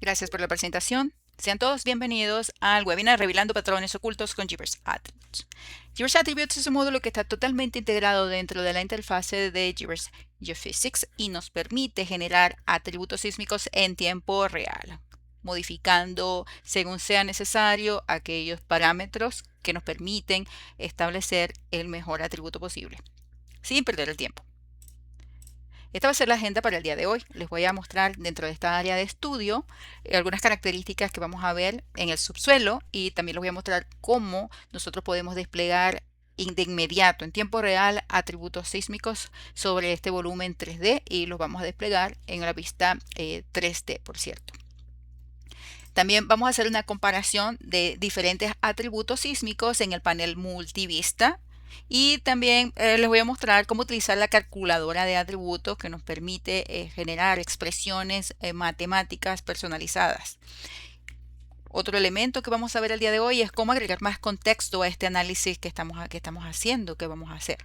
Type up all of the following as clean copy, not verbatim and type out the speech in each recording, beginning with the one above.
Gracias por la presentación. Sean todos bienvenidos al webinar Revelando Patrones Ocultos con GBears Attributes. GBears Attributes es un módulo que está totalmente integrado dentro de la interfase de GBears Geophysics y nos permite generar atributos sísmicos en tiempo real, modificando según sea necesario aquellos parámetros que nos permiten establecer el mejor atributo posible, sin perder el tiempo. Esta va a ser la agenda para el día de hoy. Les voy a mostrar dentro de esta área de estudio algunas características que vamos a ver en el subsuelo y también les voy a mostrar cómo nosotros podemos desplegar de inmediato, en tiempo real, atributos sísmicos sobre este volumen 3D y los vamos a desplegar en la vista 3D, por cierto. También vamos a hacer una comparación de diferentes atributos sísmicos en el panel multivista. Y también les voy a mostrar cómo utilizar la calculadora de atributos que nos permite generar expresiones matemáticas personalizadas. Otro elemento que vamos a ver el día de hoy es cómo agregar más contexto a este análisis que estamos haciendo, que vamos a hacer,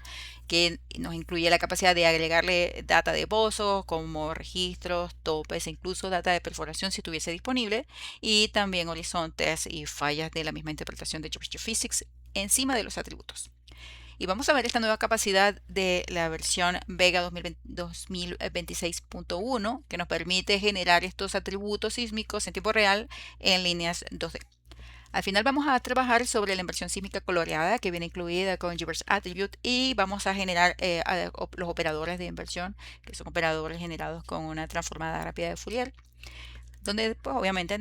que nos incluye la capacidad de agregarle data de pozos como registros, topes e incluso data de perforación si estuviese disponible, y también horizontes y fallas de la misma interpretación de Geophysics encima de los atributos. Y vamos a ver esta nueva capacidad de la versión Vega 2026.1 que nos permite generar estos atributos sísmicos en tiempo real en líneas 2D. Al final vamos a trabajar sobre la inversión sísmica coloreada que viene incluida con GBears Attribute y vamos a generar los operadores de inversión, que son operadores generados con una transformada rápida de Fourier, donde pues, obviamente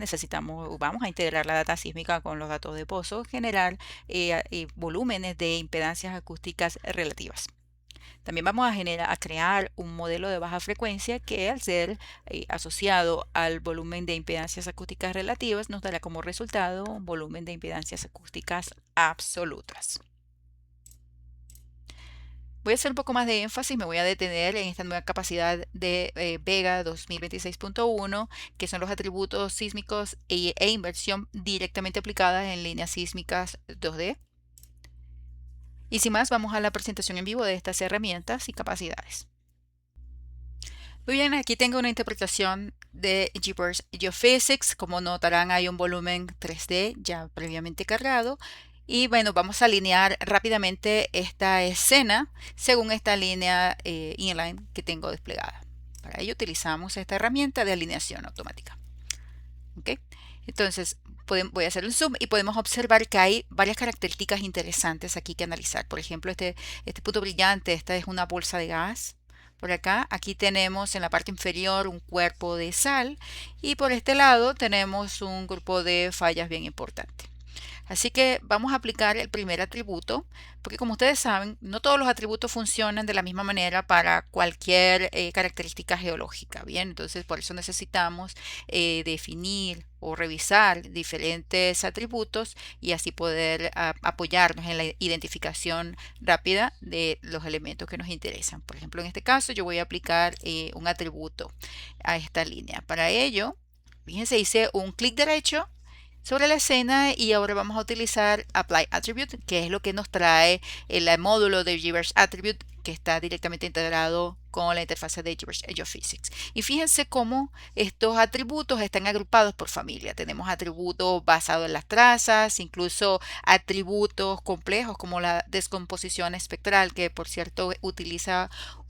vamos a integrar la data sísmica con los datos de pozo, generar volúmenes de impedancias acústicas relativas. También vamos a crear un modelo de baja frecuencia que al ser asociado al volumen de impedancias acústicas relativas nos dará como resultado un volumen de impedancias acústicas absolutas. Voy a hacer un poco más de énfasis, me voy a detener en esta nueva capacidad de Vega 2026.1, que son los atributos sísmicos e inversión directamente aplicadas en líneas sísmicas 2D. Y sin más, vamos a la presentación en vivo de estas herramientas y capacidades. Muy bien, aquí tengo una interpretación de GBears Geophysics. Como notarán, hay un volumen 3D ya previamente cargado. Y bueno, vamos a alinear rápidamente esta escena según esta línea inline que tengo desplegada. Para ello utilizamos esta herramienta de alineación automática. ¿Okay? Entonces, voy a hacer un zoom y podemos observar que hay varias características interesantes aquí que analizar. Por ejemplo, este punto brillante, esta es una bolsa de gas. Por acá, aquí tenemos en la parte inferior un cuerpo de sal y por este lado tenemos un grupo de fallas bien importante. Así que vamos a aplicar el primer atributo, porque como ustedes saben, no todos los atributos funcionan de la misma manera para cualquier característica geológica. Bien, entonces por eso necesitamos definir o revisar diferentes atributos y así poder apoyarnos en la identificación rápida de los elementos que nos interesan. Por ejemplo, en este caso yo voy a aplicar un atributo a esta línea. Para ello, fíjense, hice un clic derecho sobre la escena y ahora vamos a utilizar Apply Attribute, que es lo que nos trae el módulo de GBears Attribute que está directamente integrado con la interfaz de GBears Geophysics. Y fíjense cómo estos atributos están agrupados por familia. Tenemos atributos basados en las trazas, incluso atributos complejos como la descomposición espectral, que por cierto utiliza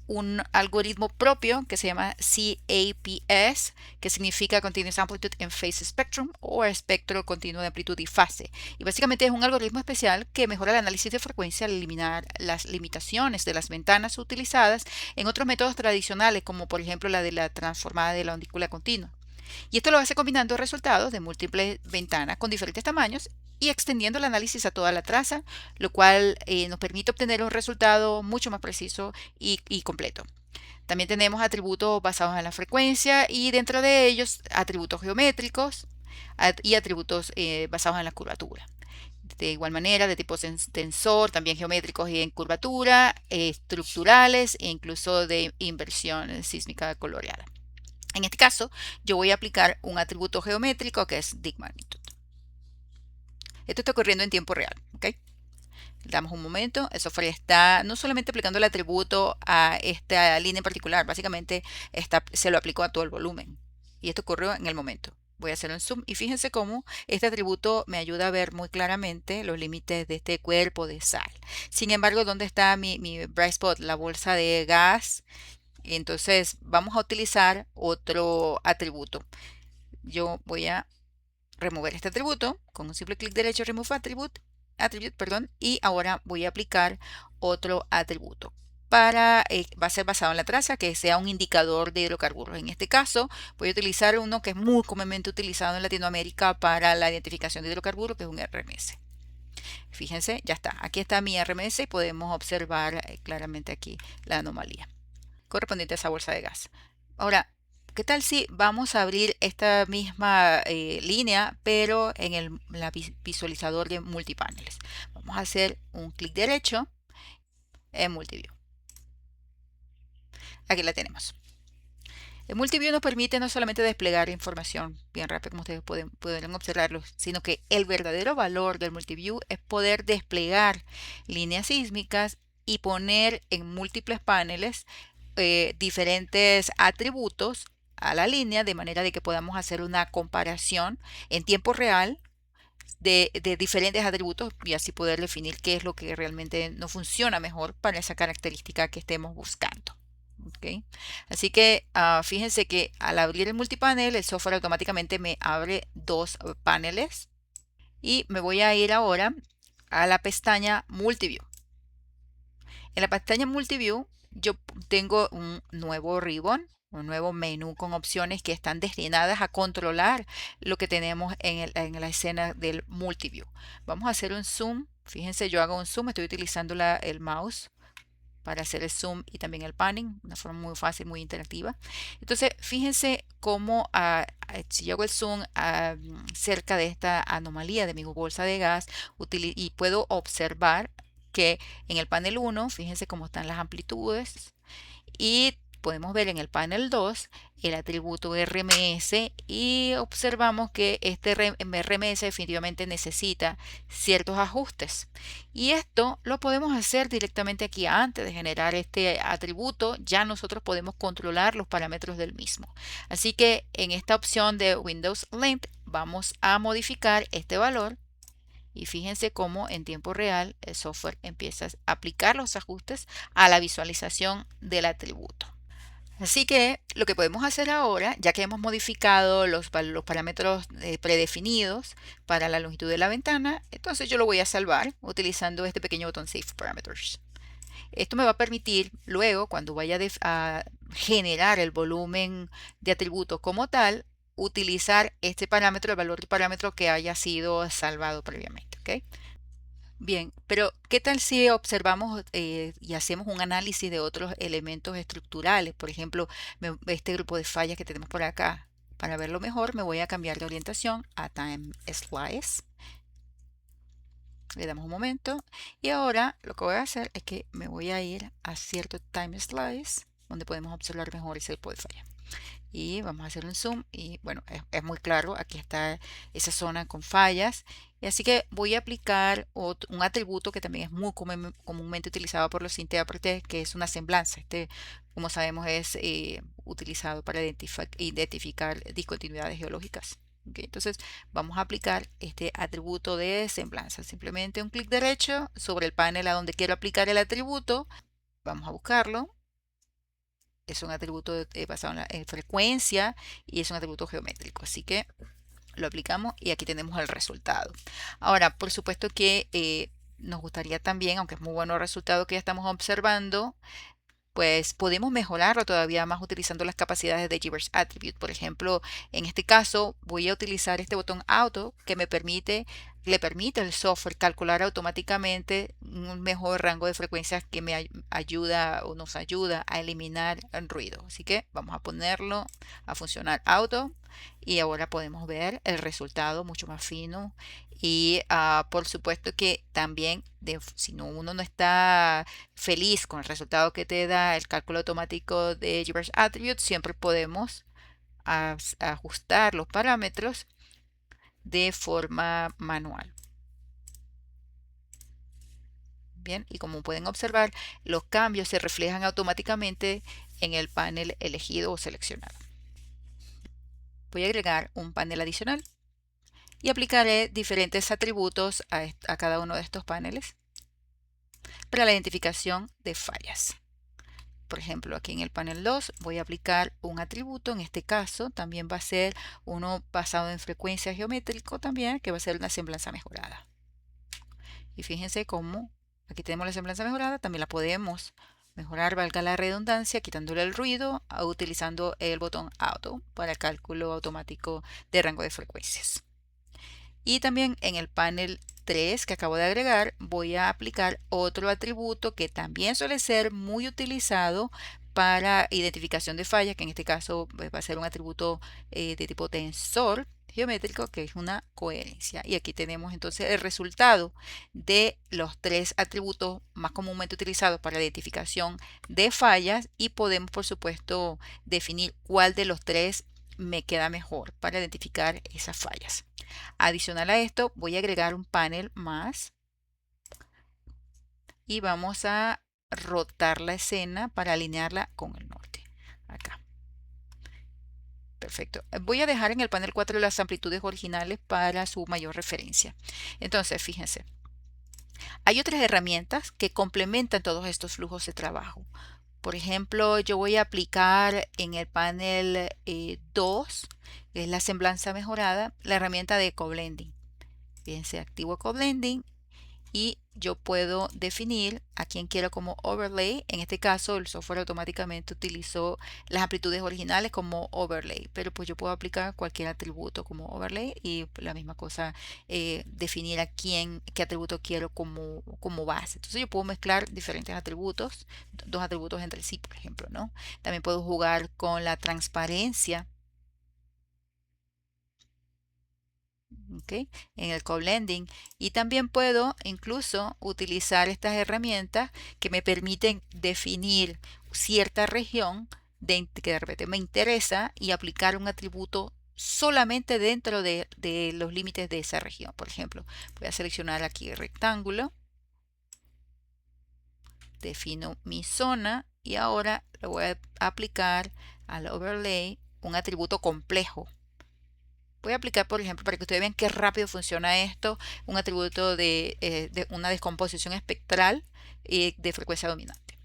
un algoritmo propio que se llama CAPS, que significa Continuous Amplitude and Phase Spectrum o espectro continuo de amplitud y fase. Y básicamente es un algoritmo especial que mejora el análisis de frecuencia al eliminar las limitaciones de las ventanas utilizadas en otros métodos tradicionales, como por ejemplo la de la transformada de la ondícula continua. Y esto lo hace combinando resultados de múltiples ventanas con diferentes tamaños y extendiendo el análisis a toda la traza, lo cual nos permite obtener un resultado mucho más preciso y completo. También tenemos atributos basados en la frecuencia y dentro de ellos atributos geométricos y atributos basados en la curvatura. De igual manera, de tipo tensor, también geométricos y en curvatura, estructurales e incluso de inversión sísmica coloreada. En este caso, yo voy a aplicar un atributo geométrico que es Dig Magnitude. Esto está ocurriendo en tiempo real, ¿ok? Damos un momento, el software está no solamente aplicando el atributo a esta línea en particular, básicamente se lo aplicó a todo el volumen. Y esto ocurrió en el momento. Voy a hacer un zoom y fíjense cómo este atributo me ayuda a ver muy claramente los límites de este cuerpo de sal. Sin embargo, ¿dónde está mi bright spot? La bolsa de gas. Entonces vamos a utilizar otro atributo. Yo voy a remover este atributo con un simple clic derecho, remove attribute, perdón, y ahora voy a aplicar otro atributo va a ser basado en la traza, que sea un indicador de hidrocarburos. En este caso voy a utilizar uno que es muy comúnmente utilizado en Latinoamérica para la identificación de hidrocarburos, que es un RMS. Fíjense, ya está, aquí está mi RMS y podemos observar claramente aquí la anomalía correspondiente a esa bolsa de gas. Ahora, ¿qué tal si vamos a abrir esta misma línea, pero en el visualizador de multipaneles? Vamos a hacer un clic derecho en Multiview. Aquí la tenemos. El Multiview nos permite no solamente desplegar información bien rápido, como ustedes pueden observarlo, sino que el verdadero valor del Multiview es poder desplegar líneas sísmicas y poner en múltiples paneles diferentes atributos a la línea, de manera de que podamos hacer una comparación en tiempo real de diferentes atributos y así poder definir qué es lo que realmente nos funciona mejor para esa característica que estemos buscando. ¿Okay? Así que fíjense que al abrir el multipanel, el software automáticamente me abre dos paneles y me voy a ir ahora a la pestaña Multiview. En la pestaña Multiview yo tengo un nuevo ribbon, un nuevo menú con opciones que están destinadas a controlar lo que tenemos en la escena del Multiview. Vamos a hacer un zoom. Fíjense, yo hago un zoom, estoy utilizando el mouse para hacer el zoom y también el panning, una forma muy fácil, muy interactiva. Entonces, fíjense cómo si yo hago el zoom cerca de esta anomalía de mi bolsa de gas y puedo observar que en el panel 1, fíjense cómo están las amplitudes y podemos ver en el panel 2 el atributo RMS y observamos que este RMS definitivamente necesita ciertos ajustes. Y esto lo podemos hacer directamente aquí antes de generar este atributo. Ya nosotros podemos controlar los parámetros del mismo. Así que en esta opción de Windows Length vamos a modificar este valor. Y fíjense cómo en tiempo real el software empieza a aplicar los ajustes a la visualización del atributo. Así que lo que podemos hacer ahora, ya que hemos modificado los parámetros predefinidos para la longitud de la ventana, entonces yo lo voy a salvar utilizando este pequeño botón Save Parameters. Esto me va a permitir luego, cuando vaya a generar el volumen de atributo como tal, utilizar este parámetro, el valor del parámetro que haya sido salvado previamente. ¿Ok? Bien, pero ¿qué tal si observamos y hacemos un análisis de otros elementos estructurales? Por ejemplo, este grupo de fallas que tenemos por acá. Para verlo mejor, me voy a cambiar de orientación a Time Slice. Le damos un momento. Y ahora lo que voy a hacer es que me voy a ir a cierto Time Slice, donde podemos observar mejor ese grupo de fallas. Y vamos a hacer un zoom y bueno, es muy claro, aquí está esa zona con fallas. Y así que voy a aplicar un atributo que también es muy comúnmente utilizado por los intérpretes, que es una semblanza. Este, como sabemos, es utilizado para identificar discontinuidades geológicas. ¿Ok? Entonces vamos a aplicar este atributo de semblanza. Simplemente un clic derecho sobre el panel a donde quiero aplicar el atributo. Vamos a buscarlo. Es un atributo basado en frecuencia y es un atributo geométrico. Así que lo aplicamos y aquí tenemos el resultado. Ahora, por supuesto que nos gustaría también, aunque es muy bueno el resultado que ya estamos observando, pues podemos mejorarlo todavía más utilizando las capacidades de GBears Attribute. Por ejemplo, en este caso voy a utilizar este botón Auto que le permite al software calcular automáticamente un mejor rango de frecuencias que me ayuda o nos ayuda a eliminar el ruido. Así que vamos a ponerlo a funcionar Auto y ahora podemos ver el resultado mucho más fino. Y por supuesto que también si uno no está feliz con el resultado que te da el cálculo automático de GBears Attribute, siempre podemos ajustar los parámetros de forma manual. Bien, y como pueden observar, los cambios se reflejan automáticamente en el panel elegido o seleccionado. voy a agregar un panel adicional y aplicaré diferentes atributos a cada uno de estos paneles para la identificación de fallas. Por ejemplo, aquí en el panel 2 voy a aplicar un atributo, en este caso también va a ser uno basado en frecuencia geométrico también, que va a ser una semblanza mejorada. Y fíjense cómo aquí tenemos la semblanza mejorada, también la podemos mejorar, valga la redundancia, quitándole el ruido, utilizando el botón Auto para el cálculo automático de rango de frecuencias. Y también en el panel 3 que acabo de agregar, voy a aplicar otro atributo que también suele ser muy utilizado para identificación de fallas, que en este caso va a ser un atributo de tipo tensor geométrico, que es una coherencia. Y aquí tenemos entonces el resultado de los tres atributos más comúnmente utilizados para la identificación de fallas, y podemos, por supuesto, definir cuál de los tres me queda mejor para identificar esas fallas. Adicional a esto, voy a agregar un panel más y vamos a rotar la escena para alinearla con el norte. Acá. Perfecto. Voy a dejar en el panel 4 las amplitudes originales para su mayor referencia. Entonces, fíjense, hay otras herramientas que complementan todos estos flujos de trabajo. Por ejemplo, yo voy a aplicar en el panel 2, que es la semblanza mejorada, la herramienta de co-blending. Fíjense, activo co-blending y yo puedo definir a quién quiero como overlay. En este caso, el software automáticamente utilizó las amplitudes originales como overlay, pero pues yo puedo aplicar cualquier atributo como overlay y la misma cosa, definir a qué atributo quiero como base. Entonces yo puedo mezclar diferentes atributos, dos atributos entre sí, por ejemplo, ¿no? También puedo jugar con la transparencia. ¿Okay? En el co-blending, y también puedo incluso utilizar estas herramientas que me permiten definir cierta región que de repente me interesa y aplicar un atributo solamente dentro de los límites de esa región. Por ejemplo, voy a seleccionar aquí el rectángulo, defino mi zona y ahora le voy a aplicar al overlay un atributo complejo. Voy a aplicar, por ejemplo, para que ustedes vean qué rápido funciona esto, un atributo de una descomposición espectral de frecuencia dominante.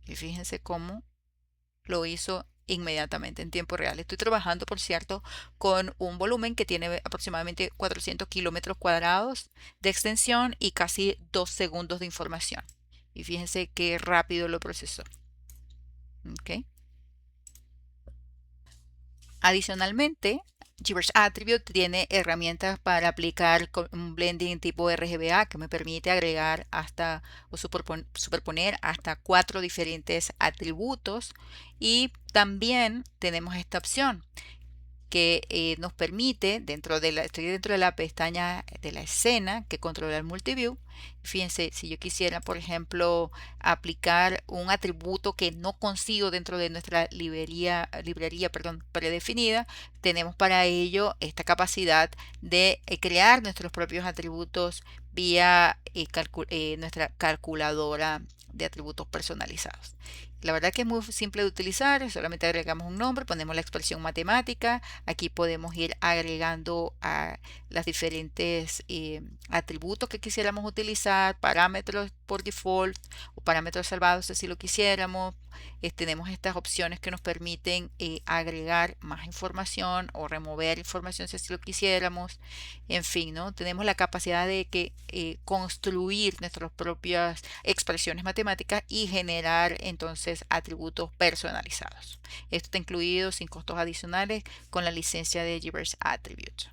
Y fíjense cómo lo hizo inmediatamente en tiempo real. Estoy trabajando, por cierto, con un volumen que tiene aproximadamente 400 kilómetros cuadrados de extensión y casi 2 segundos de información. Y fíjense qué rápido lo procesó. ¿Okay? Adicionalmente, GBrush Attribute tiene herramientas para aplicar un blending tipo RGBA que me permite agregar hasta o superponer hasta 4 diferentes atributos, y también tenemos esta opción que nos permite, estoy dentro de la pestaña de la escena que controla el multiview. Fíjense, si yo quisiera, por ejemplo, aplicar un atributo que no consigo dentro de nuestra librería predefinida, tenemos para ello esta capacidad de crear nuestros propios atributos vía nuestra calculadora de atributos personalizados. La verdad que es muy simple de utilizar, solamente agregamos un nombre, ponemos la expresión matemática, aquí podemos ir agregando a las diferentes atributos que quisiéramos utilizar, parámetros por default o parámetros salvados si lo quisiéramos. Tenemos estas opciones que nos permiten agregar más información o remover información si así lo quisiéramos. En fin, ¿no? Tenemos la capacidad de construir nuestras propias expresiones matemáticas y generar entonces atributos personalizados. Esto está incluido sin costos adicionales con la licencia de GBrush Attribute.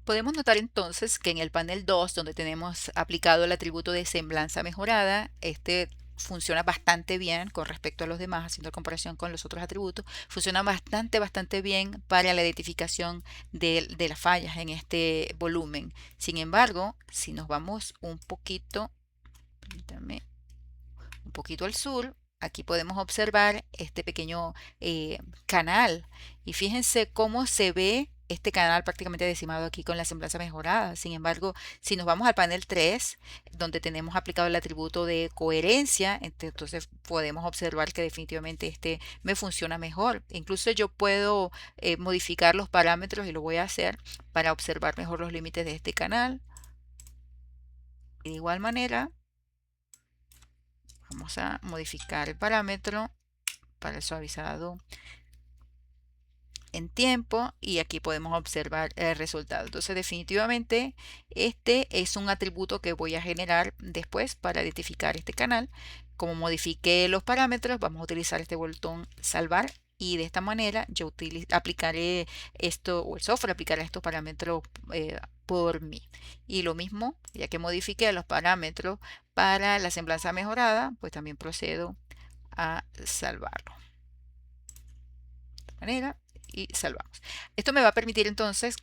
Podemos notar entonces que en el panel 2, donde tenemos aplicado el atributo de semblanza mejorada, este funciona bastante bien con respecto a los demás, haciendo comparación con los otros atributos. Funciona bastante bien para la identificación de las fallas en este volumen. Sin embargo, si nos vamos un poquito, permítanme, un poquito al sur, aquí podemos observar este pequeño canal, y fíjense cómo se ve este canal prácticamente decimado aquí con la semblanza mejorada. Sin embargo, si nos vamos al panel 3, donde tenemos aplicado el atributo de coherencia, entonces podemos observar que definitivamente este me funciona mejor. Incluso yo puedo modificar los parámetros y lo voy a hacer para observar mejor los límites de este canal. De igual manera, vamos a modificar el parámetro para el suavizado en tiempo y aquí podemos observar el resultado. Entonces definitivamente este es un atributo que voy a generar después para identificar este canal. Como modifiqué los parámetros, vamos a utilizar este botón salvar y de esta manera yo aplicaré esto, o el software aplicará estos parámetros por mí. Y lo mismo, ya que modifiqué los parámetros para la semblanza mejorada, pues también procedo a salvarlo. De esta manera y salvamos. Esto me va a permitir entonces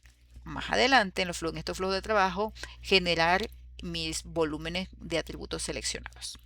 más adelante en estos flujos de trabajo generar mis volúmenes de atributos seleccionados.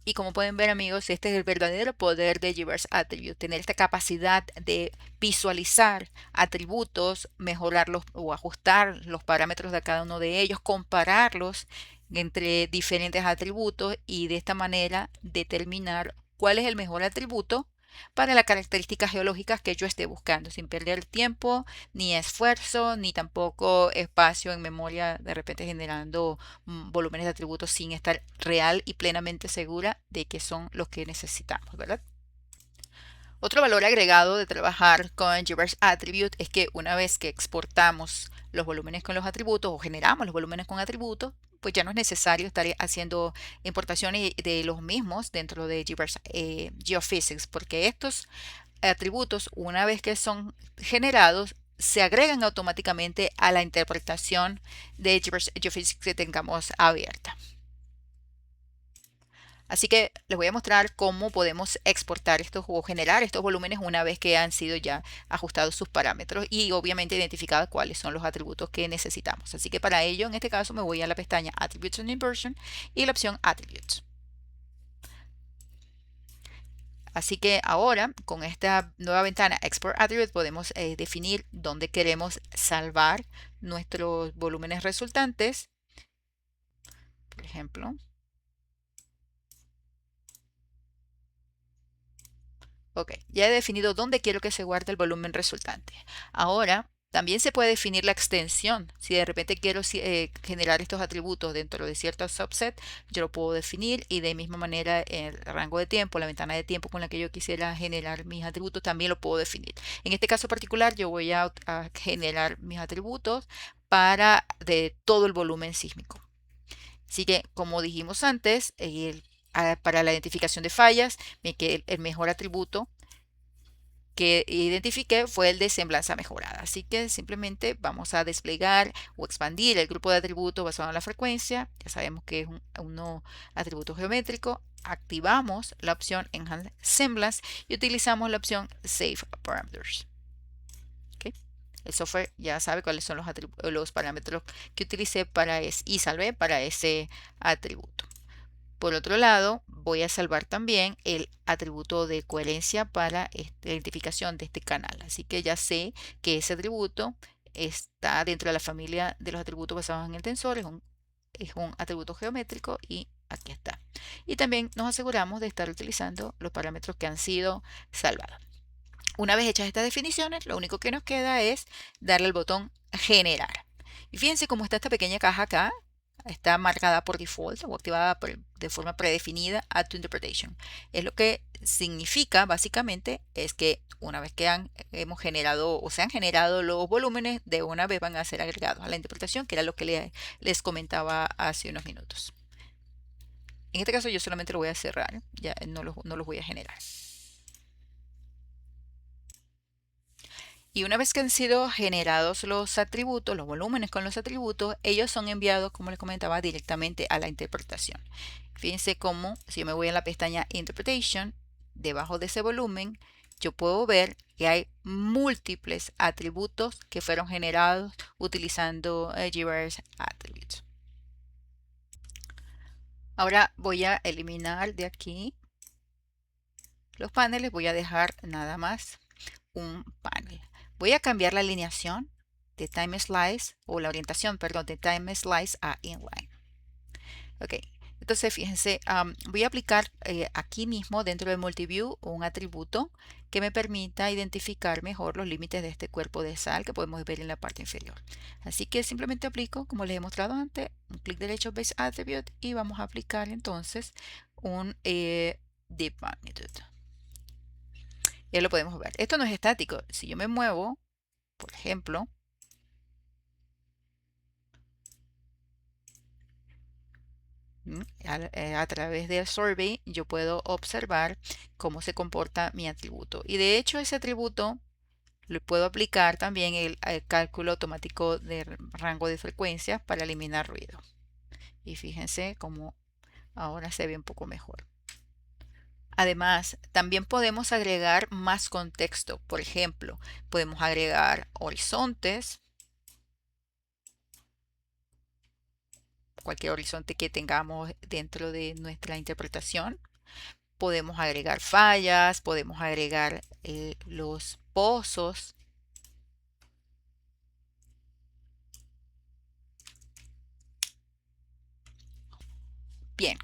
Y como pueden ver amigos, este es el verdadero poder de GBears Attribute, tener esta capacidad de visualizar atributos, mejorarlos o ajustar los parámetros de cada uno de ellos, compararlos entre diferentes atributos y de esta manera determinar cuál es el mejor atributo para las características geológicas que yo esté buscando, sin perder tiempo, ni esfuerzo, ni tampoco espacio en memoria, de repente generando volúmenes de atributos sin estar real y plenamente segura de que son los que necesitamos, ¿verdad? Otro valor agregado de trabajar con GBears Attribute es que una vez que exportamos los volúmenes con los atributos o generamos los volúmenes con atributos, pues ya no es necesario estar haciendo importaciones de los mismos dentro de GBears Geophysics, porque estos atributos, una vez que son generados, se agregan automáticamente a la interpretación de GBears Geophysics que tengamos abierta. Así que les voy a mostrar cómo podemos exportar estos o generar estos volúmenes una vez que han sido ya ajustados sus parámetros y obviamente identificados cuáles son los atributos que necesitamos. Así que para ello, en este caso, me voy a la pestaña Attributes and Inversion y la opción Attributes. Así que ahora, con esta nueva ventana Export Attribute, podemos definir dónde queremos salvar nuestros volúmenes resultantes. Por ejemplo, ok, ya he definido dónde quiero que se guarde el volumen resultante. Ahora, también se puede definir la extensión. Si de repente quiero generar estos atributos dentro de cierto subset, yo lo puedo definir y de misma manera el rango de tiempo, la ventana de tiempo con la que yo quisiera generar mis atributos, también lo puedo definir. En este caso particular, yo voy a generar mis atributos para de todo el volumen sísmico. Así que, como dijimos antes, para la identificación de fallas, el mejor atributo que identifiqué fue el de semblanza mejorada. Así que simplemente vamos a desplegar o expandir el grupo de atributos basado en la frecuencia. Ya sabemos que es un atributo geométrico. Activamos la opción Enhance Semblance y utilizamos la opción Save Parameters. ¿Okay? El software ya sabe cuáles son los parámetros que utilicé y salvé para ese atributo. Por otro lado, voy a salvar también el atributo de coherencia para la identificación de este canal. Así que ya sé que ese atributo está dentro de la familia de los atributos basados en el tensor. Es un atributo geométrico y aquí está. Y también nos aseguramos de estar utilizando los parámetros que han sido salvados. Una vez hechas estas definiciones, lo único que nos queda es darle al botón generar. Y fíjense cómo está esta pequeña caja acá. Está marcada por default o activada de forma predefinida Add to Interpretation. Es lo que significa básicamente es que una vez que hemos generado o se han generado los volúmenes, de una vez van a ser agregados a la interpretación, que era lo que les comentaba hace unos minutos. En este caso yo solamente lo voy a cerrar, ya no los voy a generar. Y una vez que han sido generados los atributos, los volúmenes con los atributos, ellos son enviados, como les comentaba, directamente a la interpretación. Fíjense cómo, si yo me voy a la pestaña Interpretation, debajo de ese volumen, yo puedo ver que hay múltiples atributos que fueron generados utilizando GBears Attributes. Ahora voy a eliminar de aquí los paneles, voy a dejar nada más un panel. Voy a cambiar la alineación de Time Slice, o la orientación, perdón, de Time Slice a Inline. Ok, entonces fíjense, voy a aplicar aquí mismo dentro de Multiview un atributo que me permita identificar mejor los límites de este cuerpo de sal que podemos ver en la parte inferior. Así que simplemente aplico, como les he mostrado antes, un clic derecho Base Attribute y vamos a aplicar entonces un Deep Magnitude. Ya lo podemos ver. Esto no es estático. Si yo me muevo, por ejemplo, a través del survey, yo puedo observar cómo se comporta mi atributo. Y de hecho, ese atributo le puedo aplicar también el cálculo automático de rango de frecuencias para eliminar ruido. Y fíjense cómo ahora se ve un poco mejor. Además, también podemos agregar más contexto. Por ejemplo, podemos agregar horizontes, cualquier horizonte que tengamos dentro de nuestra interpretación. Podemos agregar fallas, podemos agregar los pozos. Bien,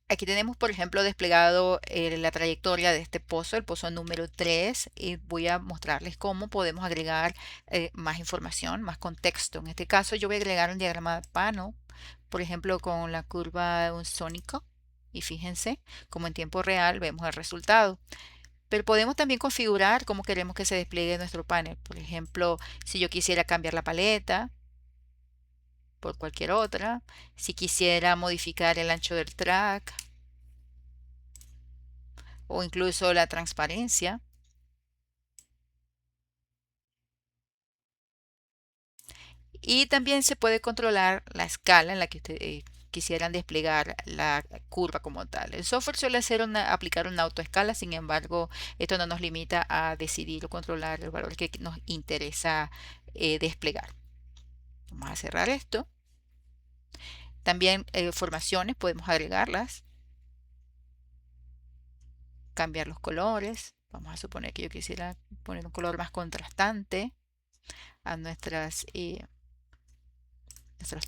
aquí tenemos, por ejemplo, desplegado la trayectoria de este pozo, el pozo número 3, y voy a mostrarles cómo podemos agregar más información, más contexto. En este caso, yo voy a agregar un diagrama de Pano, por ejemplo, con la curva unsónico, y fíjense cómo en tiempo real vemos el resultado. Pero podemos también configurar cómo queremos que se despliegue nuestro panel. Por ejemplo, si yo quisiera cambiar la paleta por cualquier otra, si quisiera modificar el ancho del track o incluso la transparencia. Y también se puede controlar la escala en la que ustedes quisieran desplegar la curva como tal. El software suele aplicar una autoescala, sin embargo, esto no nos limita a decidir o controlar el valor que nos interesa desplegar. Vamos a cerrar esto. También formaciones podemos agregarlas, cambiar los colores. Vamos a suponer que yo quisiera poner un color más contrastante a nuestros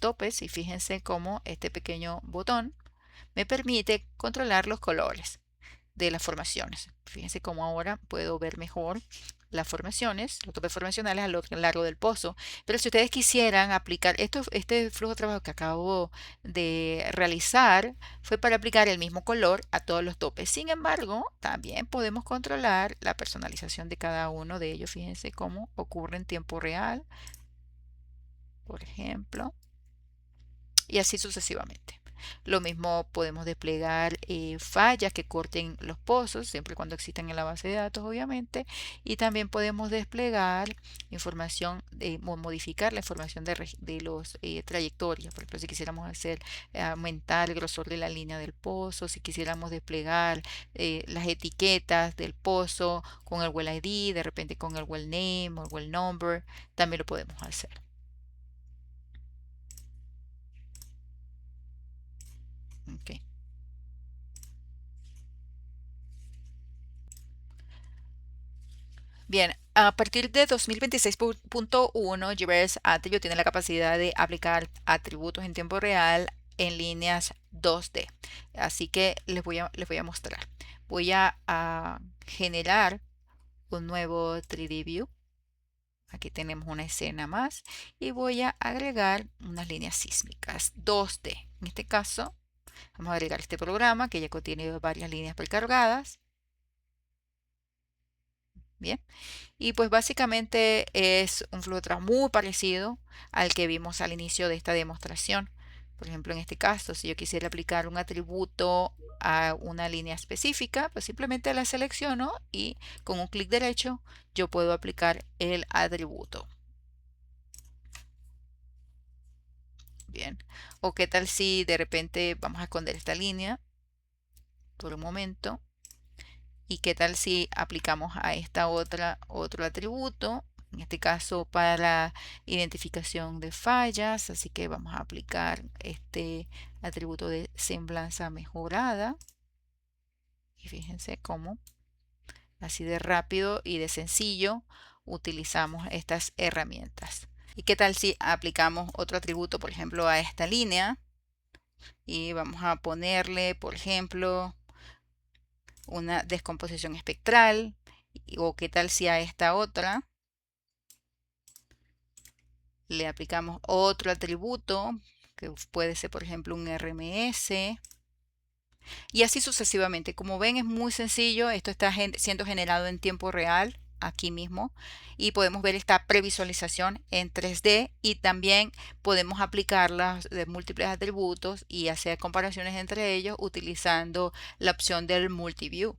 topes, y fíjense cómo este pequeño botón me permite controlar los colores de las formaciones. Fíjense cómo ahora puedo ver mejor las formaciones, los topes formacionales a lo largo del pozo. Pero si ustedes quisieran aplicar este flujo de trabajo que acabo de realizar, fue para aplicar el mismo color a todos los topes. Sin embargo, también podemos controlar la personalización de cada uno de ellos. Fíjense cómo ocurre en tiempo real, por ejemplo, y así sucesivamente. Lo mismo podemos desplegar fallas que corten los pozos, siempre y cuando existan en la base de datos, obviamente. Y también podemos desplegar información, modificar la información de los trayectorias. Por ejemplo, si quisiéramos aumentar el grosor de la línea del pozo, si quisiéramos desplegar las etiquetas del pozo con el well ID, de repente con el well name o el well number, también lo podemos hacer. Okay. Bien, a partir de 2026.1, GBS Attribute tiene la capacidad de aplicar atributos en tiempo real en líneas 2D. Así que les voy a mostrar. Voy a generar un nuevo 3D View. Aquí tenemos una escena más y voy a agregar unas líneas sísmicas 2D. En este caso, vamos a agregar este programa que ya contiene varias líneas precargadas. Bien, y pues básicamente es un flujo de trabajo muy parecido al que vimos al inicio de esta demostración. Por ejemplo, en este caso, si yo quisiera aplicar un atributo a una línea específica, pues simplemente la selecciono y con un clic derecho yo puedo aplicar el atributo. Bien, o qué tal si de repente vamos a esconder esta línea por un momento. ¿Y qué tal si aplicamos a esta otro atributo? En este caso para identificación de fallas, así que vamos a aplicar este atributo de semblanza mejorada. Y fíjense cómo Así de rápido y de sencillo utilizamos estas herramientas. ¿Y qué tal si aplicamos otro atributo, por ejemplo, a esta línea? Y vamos a ponerle, por ejemplo, una descomposición espectral. O qué tal si a esta otra le aplicamos otro atributo, que puede ser, por ejemplo, un RMS. Y así sucesivamente. Como ven, es muy sencillo. Esto está siendo generado en tiempo real aquí mismo y podemos ver esta previsualización en 3D y también podemos aplicarlas de múltiples atributos y hacer comparaciones entre ellos utilizando la opción del multiview.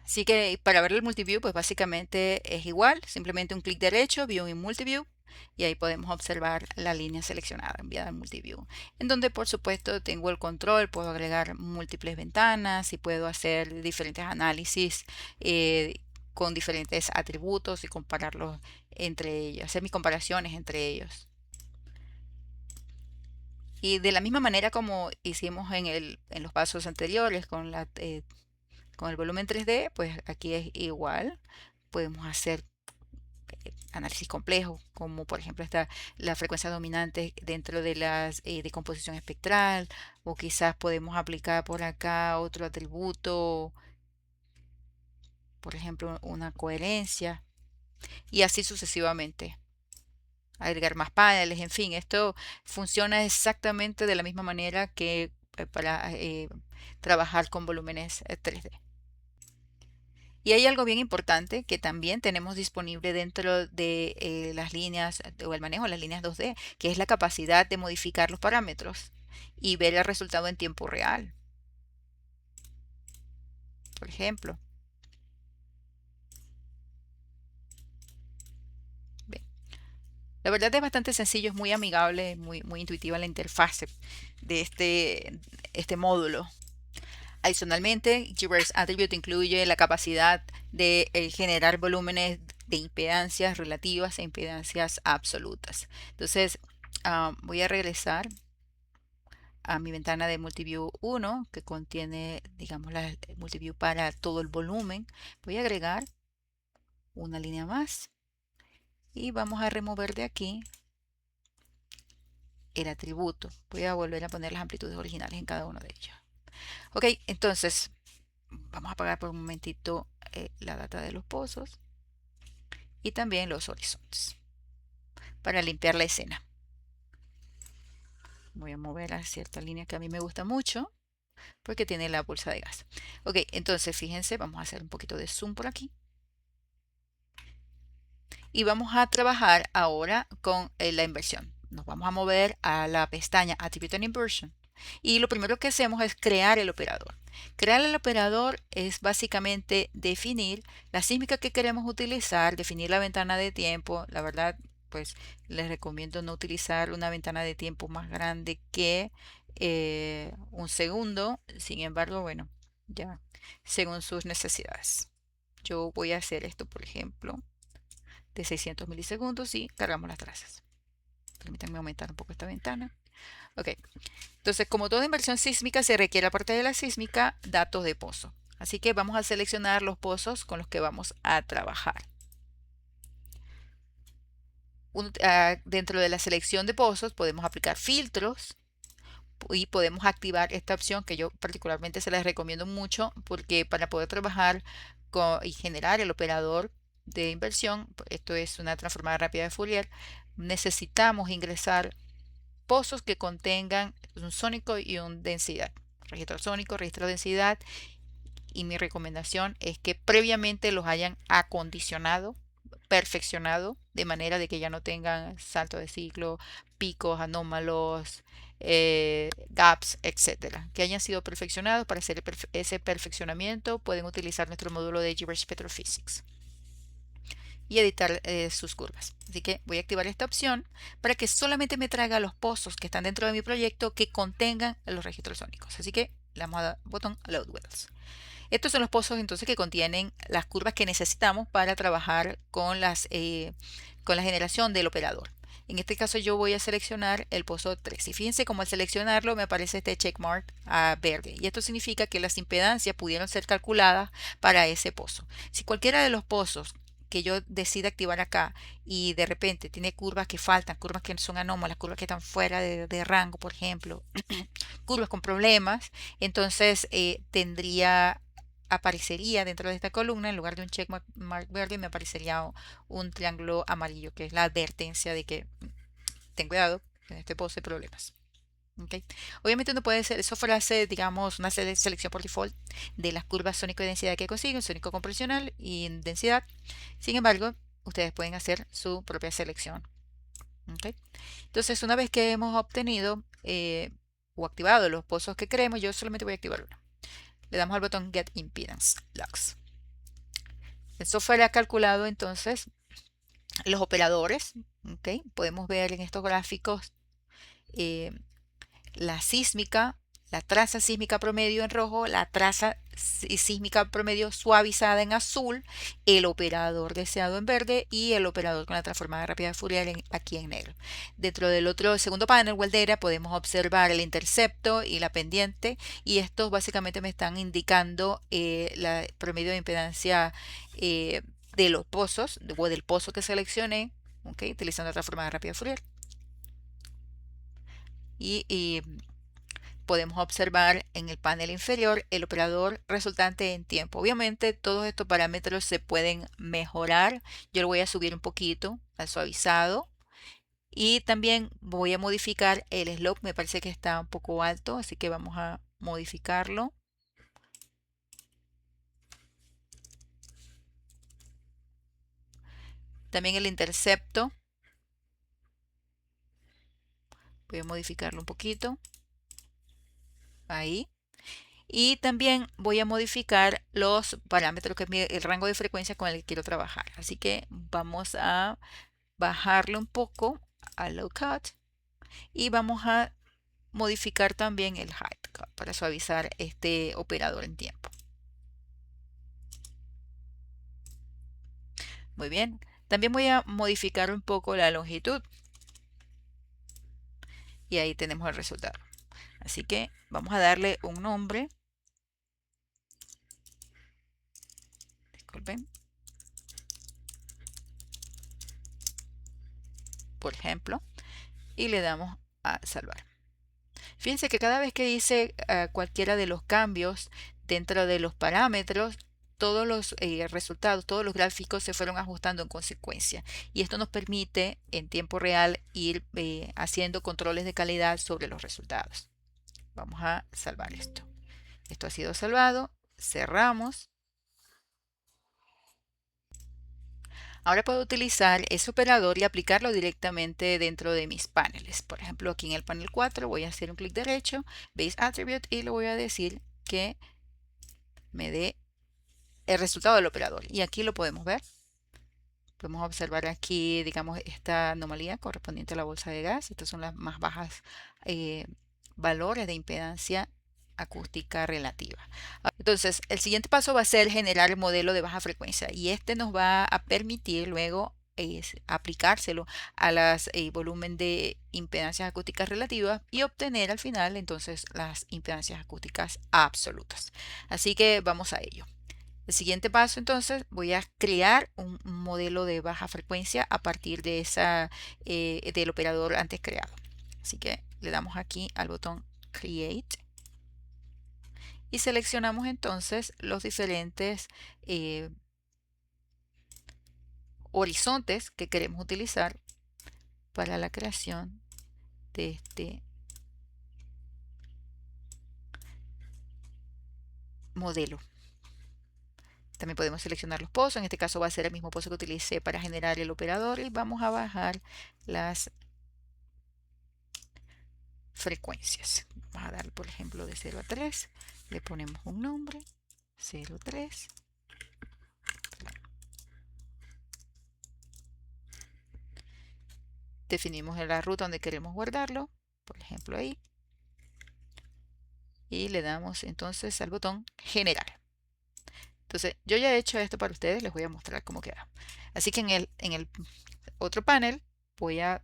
Así que para ver el multiview, pues básicamente es igual, simplemente un clic derecho, View in Multiview, y ahí podemos observar la línea seleccionada enviada en Multiview, en donde por supuesto tengo el control, puedo agregar múltiples ventanas y puedo hacer diferentes análisis con diferentes atributos y compararlos entre ellos, hacer mis comparaciones entre ellos. Y de la misma manera como hicimos en los pasos anteriores con el volumen 3D, pues aquí es igual. Podemos hacer análisis complejos, como por ejemplo está la frecuencia dominante dentro de la decomposición espectral, o quizás podemos aplicar por acá otro atributo, por ejemplo una coherencia, y así sucesivamente. Agregar más paneles, en fin, esto funciona exactamente de la misma manera que para trabajar con volúmenes 3D. Y hay algo bien importante que también tenemos disponible dentro de las líneas o el manejo de las líneas 2D, que es la capacidad de modificar los parámetros y ver el resultado en tiempo real. Por ejemplo, bien, la verdad es bastante sencillo, es muy amigable, muy intuitiva la interfase de este módulo. Adicionalmente, GBears Attribute incluye la capacidad de generar volúmenes de impedancias relativas e impedancias absolutas. Entonces, voy a regresar a mi ventana de Multiview 1, que contiene, digamos, la Multiview para todo el volumen. Voy a agregar una línea más y vamos a remover de aquí el atributo. Voy a volver a poner las amplitudes originales en cada uno de ellos. Ok, entonces vamos a apagar por un momentito la data de los pozos y también los horizontes para limpiar la escena. Voy a mover a cierta línea que a mí me gusta mucho porque tiene la bolsa de gas. Ok, entonces fíjense, vamos a hacer un poquito de zoom por aquí. Y vamos a trabajar ahora con la inversión. Nos vamos a mover a la pestaña Attribute and Inversion. Y lo primero que hacemos es crear el operador. Crear el operador es básicamente definir la sísmica que queremos utilizar, definir la ventana de tiempo. La verdad, pues les recomiendo no utilizar una ventana de tiempo más grande que un segundo. Sin embargo, bueno, ya según sus necesidades. Yo voy a hacer esto, por ejemplo, de 600 milisegundos y cargamos las trazas. Permítanme aumentar un poco esta ventana. Ok, entonces como toda inversión sísmica se requiere aparte de la sísmica datos de pozo. Así que vamos a seleccionar los pozos con los que vamos a trabajar. Dentro de la selección de pozos podemos aplicar filtros y podemos activar esta opción que yo particularmente se las recomiendo mucho porque para poder trabajar y generar el operador de inversión, esto es una transformada rápida de Fourier, necesitamos ingresar pozos que contengan un sónico y un densidad. Registro sónico, registro de densidad, y mi recomendación es que previamente los hayan acondicionado, perfeccionado, de manera de que ya no tengan salto de ciclo, picos anómalos, gaps, etcétera. Que hayan sido perfeccionados. Para hacer ese perfeccionamiento pueden utilizar nuestro módulo de GBears Petrophysics y editar sus curvas. Así que voy a activar esta opción para que solamente me traiga los pozos que están dentro de mi proyecto que contengan los registros sónicos. Así que le damos al botón Load Wells. Estos son los pozos entonces que contienen las curvas que necesitamos para trabajar con la generación del operador. En este caso yo voy a seleccionar el pozo 3 y fíjense cómo al seleccionarlo me aparece este checkmark verde y esto significa que las impedancias pudieron ser calculadas para ese pozo. Si cualquiera de los pozos que yo decida activar acá y de repente tiene curvas que faltan, curvas que son anómalas, curvas que están fuera de rango, por ejemplo, curvas con problemas, entonces aparecería dentro de esta columna, en lugar de un check mark verde, me aparecería un triángulo amarillo, que es la advertencia de que ten cuidado, en este pozo hay problemas. ¿Okay? Obviamente uno puede hacer, eso fuese, digamos, una selección por default de las curvas sónico de densidad que consiguen, sónico compresional y densidad. Sin embargo, ustedes pueden hacer su propia selección. ¿Okay? Entonces, una vez que hemos obtenido o activado los pozos que queremos, yo solamente voy a activar uno. Le damos al botón Get Impedance Logs. El software ha calculado entonces los operadores. ¿Okay? Podemos ver en estos gráficos eh, la sísmica, la traza sísmica promedio en rojo, la traza sísmica promedio suavizada en azul, el operador deseado en verde y el operador con la transformada rápida de Fourier aquí en negro. Dentro del otro segundo panel, Weldera, podemos observar el intercepto y la pendiente y estos básicamente me están indicando la promedio de impedancia de los pozos o del pozo que seleccioné, ¿okay? Utilizando la transformada rápida de Fourier. Y podemos observar en el panel inferior el operador resultante en tiempo. Obviamente todos estos parámetros se pueden mejorar. Yo lo voy a subir un poquito al suavizado y también voy a modificar el slope. Me parece que está un poco alto, así que vamos a modificarlo. También el intercepto. Voy a modificarlo un poquito. Ahí. Y también voy a modificar los parámetros, que es el rango de frecuencia con el que quiero trabajar. Así que vamos a bajarle un poco a low cut y vamos a modificar también el high cut para suavizar este operador en tiempo. Muy bien. También voy a modificar un poco la longitud y ahí tenemos el resultado. Así que vamos a darle un nombre. Disculpen. Por ejemplo, y le damos a salvar. Fíjense que cada vez que dice cualquiera de los cambios dentro de los parámetros, todos los resultados, todos los gráficos se fueron ajustando en consecuencia. Y esto nos permite en tiempo real ir haciendo controles de calidad sobre los resultados. Vamos a salvar esto. Esto ha sido salvado. Cerramos. Ahora puedo utilizar ese operador y aplicarlo directamente dentro de mis paneles. Por ejemplo, aquí en el panel 4 voy a hacer un clic derecho, Base Attribute, y le voy a decir que me dé el resultado del operador. Y aquí lo podemos ver. Podemos observar aquí, digamos, esta anomalía correspondiente a la bolsa de gas. Estas son las más bajas valores de impedancia acústica relativa. Entonces, el siguiente paso va a ser generar el modelo de baja frecuencia y este nos va a permitir luego aplicárselo a las volumen de impedancias acústicas relativas y obtener al final entonces las impedancias acústicas absolutas. Así que vamos a ello. El siguiente paso entonces voy a crear un modelo de baja frecuencia a partir de del operador antes creado. Así que le damos aquí al botón Create y seleccionamos entonces los diferentes horizontes que queremos utilizar para la creación de este modelo. También podemos seleccionar los pozos, en este caso va a ser el mismo pozo que utilicé para generar el operador y vamos a bajar las frecuencias. Vamos a dar por ejemplo de 0 a 3, le ponemos un nombre, 0,3. Definimos la ruta donde queremos guardarlo, por ejemplo ahí. Y le damos entonces al botón generar. Entonces yo ya he hecho esto para ustedes, les voy a mostrar cómo queda. Así que en el otro panel voy a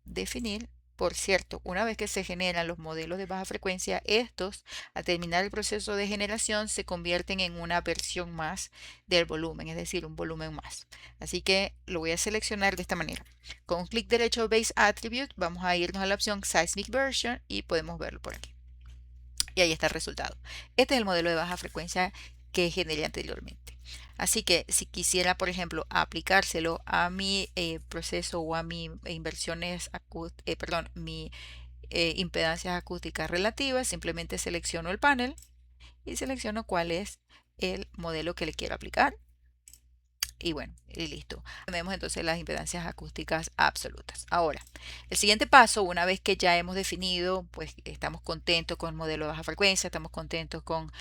definir. Por cierto, una vez que se generan los modelos de baja frecuencia, estos, al terminar el proceso de generación, se convierten en una versión más del volumen, es decir, un volumen más. Así que lo voy a seleccionar de esta manera. Con clic derecho Base Attribute, vamos a irnos a la opción Seismic Version y podemos verlo por aquí. Y ahí está el resultado. Este es el modelo de baja frecuencia que generé anteriormente. Así que si quisiera, por ejemplo, aplicárselo a mi proceso o a mi inversiones, perdón, mi impedancias acústicas relativas, simplemente selecciono el panel y selecciono cuál es el modelo que le quiero aplicar. Y bueno, y listo. Tenemos entonces las impedancias acústicas absolutas. Ahora, el siguiente paso, una vez que ya hemos definido, pues estamos contentos con el modelo de baja frecuencia, estamos contentos con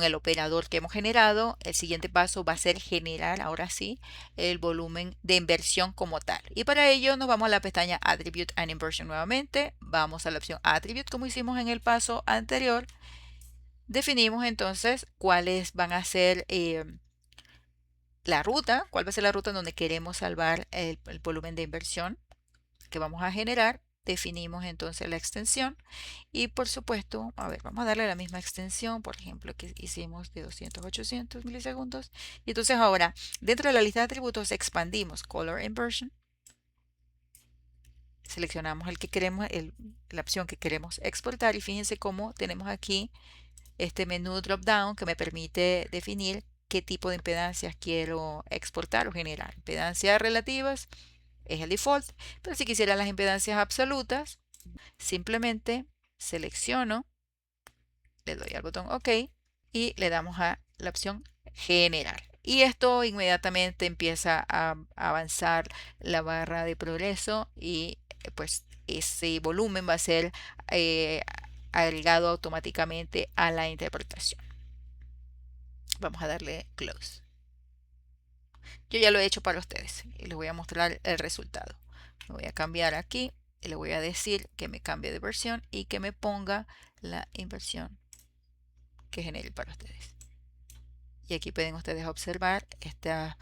el operador que hemos generado, el siguiente paso va a ser generar, ahora sí, el volumen de inversión como tal. Y para ello nos vamos a la pestaña Attribute and Inversion nuevamente, vamos a la opción Attribute como hicimos en el paso anterior. Definimos entonces cuáles van a ser la ruta, cuál va a ser la ruta en donde queremos salvar el volumen de inversión que vamos a generar. Definimos entonces la extensión y por supuesto, a ver, vamos a darle la misma extensión, por ejemplo, que hicimos de 200 a 800 milisegundos. Y entonces ahora, dentro de la lista de atributos, expandimos Color Inversion. Seleccionamos el que queremos, la opción que queremos exportar y fíjense cómo tenemos aquí este menú drop down que me permite definir qué tipo de impedancias quiero exportar o generar. Impedancias relativas es el default, pero si quisiera las impedancias absolutas, simplemente selecciono, le doy al botón OK y le damos a la opción generar. Y esto inmediatamente empieza a avanzar la barra de progreso y pues ese volumen va a ser agregado automáticamente a la interpretación. Vamos a darle close. Yo ya lo he hecho para ustedes y les voy a mostrar el resultado. Me voy a cambiar aquí y le voy a decir que me cambie de versión y que me ponga la inversión que genere para ustedes. Y aquí pueden ustedes observar esta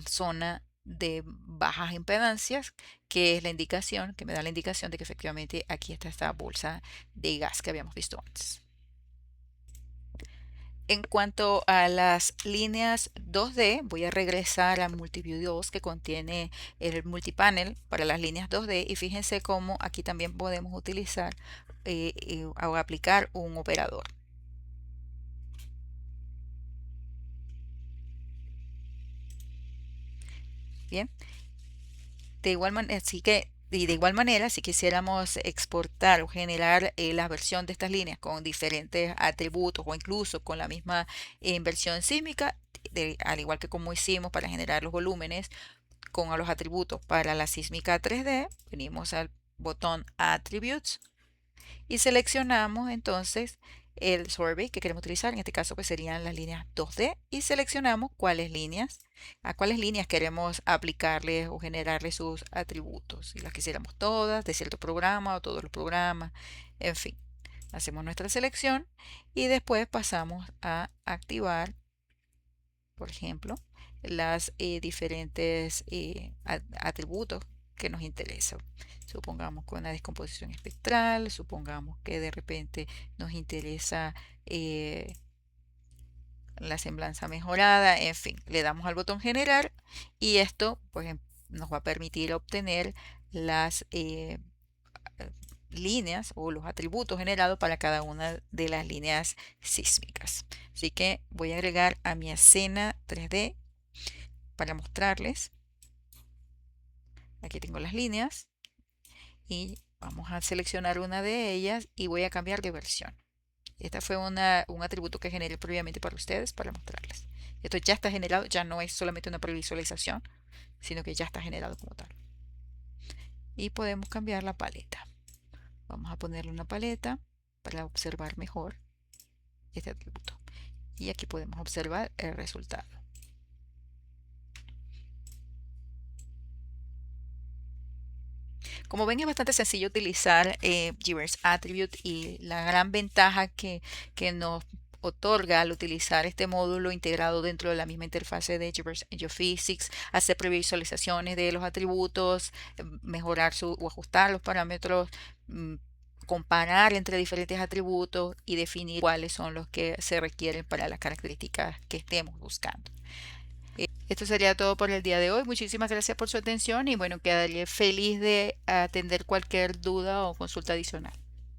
zona de bajas impedancias, que es la indicación, que me da la indicación de que efectivamente aquí está esta bolsa de gas que habíamos visto antes. En cuanto a las líneas 2D, voy a regresar a Multiview 2 que contiene el multipanel para las líneas 2D y fíjense cómo aquí también podemos utilizar o aplicar un operador. Bien, de igual manera, si quisiéramos exportar o generar la versión de estas líneas con diferentes atributos o incluso con la misma inversión sísmica, al igual que como hicimos para generar los volúmenes con los atributos para la sísmica 3D, venimos al botón Attributes y seleccionamos entonces el survey que queremos utilizar. En este caso pues serían las líneas 2D y seleccionamos a cuáles líneas queremos aplicarles o generarles sus atributos. Si las quisiéramos todas, de cierto programa o todos los programas, en fin. Hacemos nuestra selección y después pasamos a activar, por ejemplo, las diferentes atributos que nos interesan. Supongamos con una descomposición espectral, supongamos que de repente nos interesa la semblanza mejorada, en fin, le damos al botón generar y esto pues nos va a permitir obtener las líneas o los atributos generados para cada una de las líneas sísmicas. Así que voy a agregar a mi escena 3D para mostrarles. Aquí tengo las líneas y vamos a seleccionar una de ellas y voy a cambiar de versión. Esta fue un atributo que generé previamente para ustedes para mostrarles. Esto ya está generado, ya no es solamente una previsualización, sino que ya está generado como tal. Y podemos cambiar la paleta. Vamos a ponerle una paleta para observar mejor este atributo. Y aquí podemos observar el resultado. Como ven, es bastante sencillo utilizar GBears Attribute y la gran ventaja que nos otorga al utilizar este módulo integrado dentro de la misma interfase de GeoPhysics, hacer previsualizaciones de los atributos, mejorar o ajustar los parámetros, mm, comparar entre diferentes atributos y definir cuáles son los que se requieren para las características que estemos buscando. Esto sería todo por el día de hoy. Muchísimas gracias por su atención y bueno, quedaría feliz de atender cualquier duda o consulta adicional.